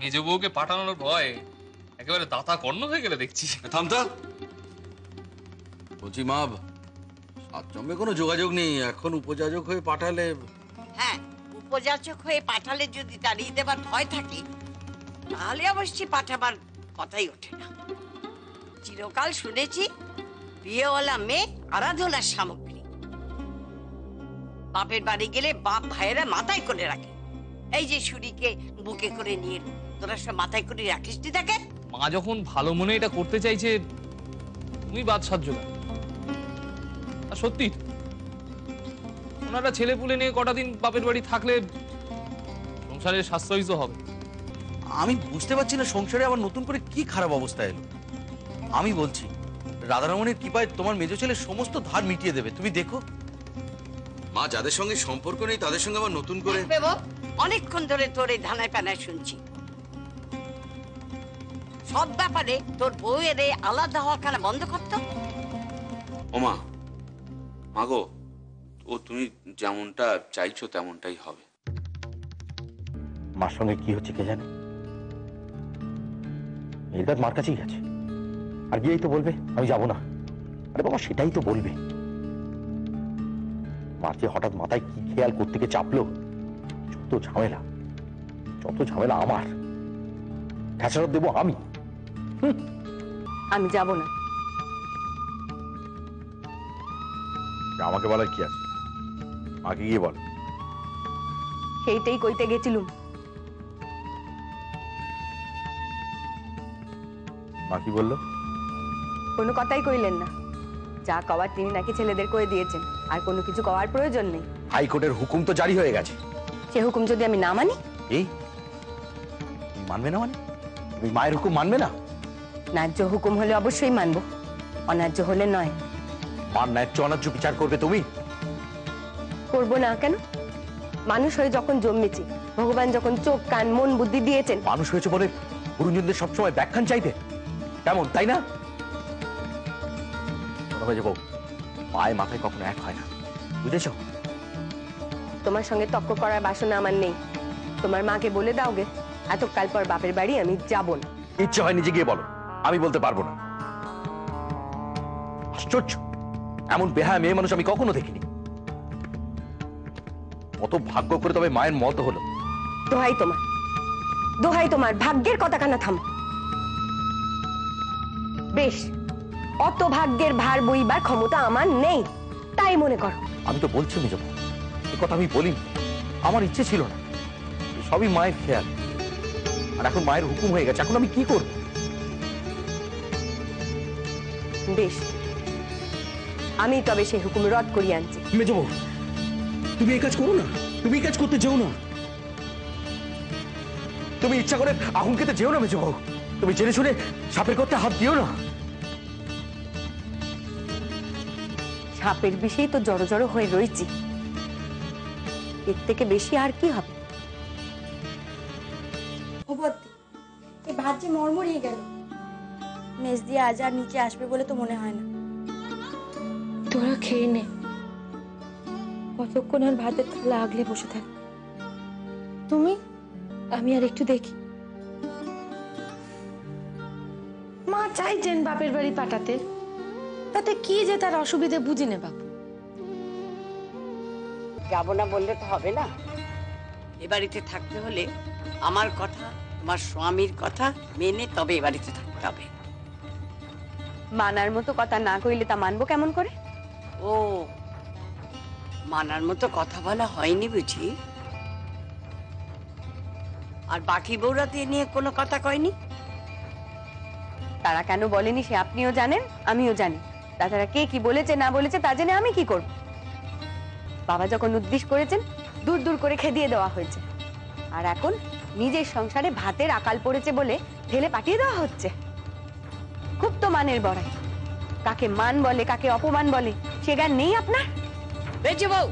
মেজ বউকে পাঠানোর ভয় একেবারে দাতা কর্ণ হয়ে গেলে দেখছি। থামতা বলছি মা, সাতজন্মে কোনো যোগাযোগ নেই, এখন উপযাজক হয়ে পাঠালে। হ্যাঁ, উপযাচক হয়ে পাঠালে যদি তাড়িয়ে দেবার ভয় থাকে তাহলে অবশ্যই পাঠাবার কথাই ওঠে না। চিরকাল শুনেছি বিয়েওয়ালা মেয়ে আরাধনার সামগ্রী। বাপের বাড়ি গেলে বাপ ভাইয়েরা মাথায় করে রাখে। এই যে সুরিকে বুকে করে নিয়ে তোরা সব মাথায় করে রাখিস নি তাকে। মা যখন ভালো মনে এটা করতে চাইছে তুমি বাদ সাহায্য কর। আর সত্যি ওনারা ছেলে পুলে নিয়ে কটা দিন বাপের বাড়ি থাকলে সংসারের স্বাস্থ্যই তো হবে। আমি বুঝতে পারছি না সংসারে আবার নতুন করে কি খারাপ অবস্থা এলো। আমি বলছি রাধারমণের কৃপায় তোমার মেজ ছেলে সমস্ত ধার মিটিয়ে দেবে, তুমি দেখো। মা, যাদের সঙ্গে সম্পর্ক নেই তাদের সঙ্গে আবার নতুন করে। অনেকক্ষণ ধরে তোর এই ধানায় পানায় শুনছি। সব ব্যাপারে তোর বউয়ের আলাদা হওয়া কেন বন্ধ করতো? ওমা, মাগো, ও তুমি যেমনটা চাইছো তেমনটাই হবে। মার সঙ্গে কি হচ্ছে কে জানে। এলদাদ মার কাছেই গেছে, আর গিয়েই তো বলবে আমি যাব না। আরে বাবা, সেটাই তো বলবে। মার যে হঠাৎ মাথায় কি খেয়াল করতে গিয়ে চাপলো, যত ঝামেলা আমার। খেসারত দেবো আমি। আমি যাব না। আমাকে বলার কি আছে, মাকে গিয়ে বল। সেইটাই কইতে গেছিলুম। মা কি বললো? কোনো কথাই কইলেন না। যা কওয়ার তিনি নাকি ছেলেদের কয়ে দিয়েছেন, আর কোনো কিছু কওয়ার প্রয়োজন নেই। হাইকোর্টের হুকুম তো জারি হয়ে গেছে। সে হুকুম যদি আমি না মানি? এই মানবে না মানে? তুমি মায়ের হুকুম মানবে না? ন্যায্য হুকুম হলে অবশ্যই মানবো, অন্যায্য হলে নয়। মার ন্যায্য অন্যায্য বিচার করবে তুমি? করবো না কেন? মানুষ হয়ে যখন জন্মেছি, ভগবান যখন চোখ কান মন বুদ্ধি দিয়েছেন। মানুষ হয়েছে বলে গুরুজনদের সবসময় ব্যাখ্যান চাইবে কেমন, তাই না? পায়ে মাথায় কখনো এক হয় না, বুঝেছ? তোমার সঙ্গে তর্ক করার বাসনা আমার নেই। তোমার মাকে বলে দাওগে এতকাল পর বাপের বাড়ি আমি যাব না। ইচ্ছে হয় নিজে গিয়ে বলো, আমি বলতে পারবো না। আশ্চর্য, এমন বেহায়া মেয়ে মানুষ আমি কখনো দেখিনি। কত ভাগ্য করে তবে মায়ের মত হলো। দোহাই তোমার ভাগ্যের কথাখানা থামো। বেশ, অত ভাগ্যের ভার বইবার ক্ষমতা আমার নেই, তাই মনে করো। আমি তো বলছি মেজ বউ, এ কথা আমি বলিনি, আমার ইচ্ছে ছিল না। সবই মায়ের খেয়াল, আর এখন মায়ের হুকুম হয়ে গেছে, এখন আমি কি করব? বেশ, আমি তবে সেই হুকুম রদ করিয়ে আনছি। মেজ বউ, তুমি এই কাজ করো না, তুমি এই কাজ করতে যেও না। তুমি ইচ্ছা করে আগুন খেতে যেও না মেজ বউ, তুমি জেনে শুনে সাপের করতে হাত দিও না। সাপের বিষেই তো জড়ো জড়ো হয়ে রয়েছি, এর থেকে বেশি আর কি হবে? এই ভাত যে মরমরিয়ে গেল, মেজ দিয়ে আজ আর নিচে আসবে বলে তো মনে হয় না। তোরা খেয়ে নে, কতক্ষণ আর ভাতের থালা আগলে বসে থাক। তুমি? আমি আর একটু দেখি। মা চাইছেন বাপের বাড়ি পাঠাতে, তাতে কি যে তার অসুবিধে বুঝি নে বাপু। যাবো না বললে তো হবে না। এ বাড়িতে থাকতে হলে আমার কথা, তোমার স্বামীর কথা মেনে তবে এ বাড়িতে থাকতে হবে। মানার মতো কথা না কইলে তা মানবো কেমন করে? ও, মানার মতো কথা বলা হয়নি বুঝি? আর বাকি বউরা দিয়ে নিয়ে কোনো কথা কয়নি? তারা কেন বলেনি সে আপনিও জানেন, আমিও জানি। তাছাড়া কে কি বলেছে না বলেছে তা জেনে আমি কি করব? বাবা যখন উদ্দেশ করেছেন, দূর দূর করে খেদিয়ে দেওয়া হয়েছে, আর এখন নিজের সংসারে ভাতের আকাল পড়েছে বলে ঢেলে পাঠিয়ে দেওয়া হচ্ছে। খুব তো মানের বড়াই, কাকে মান বলে কাকে অপমান বলে সে জ্ঞান নেই আপনার? বেঁচে বউ,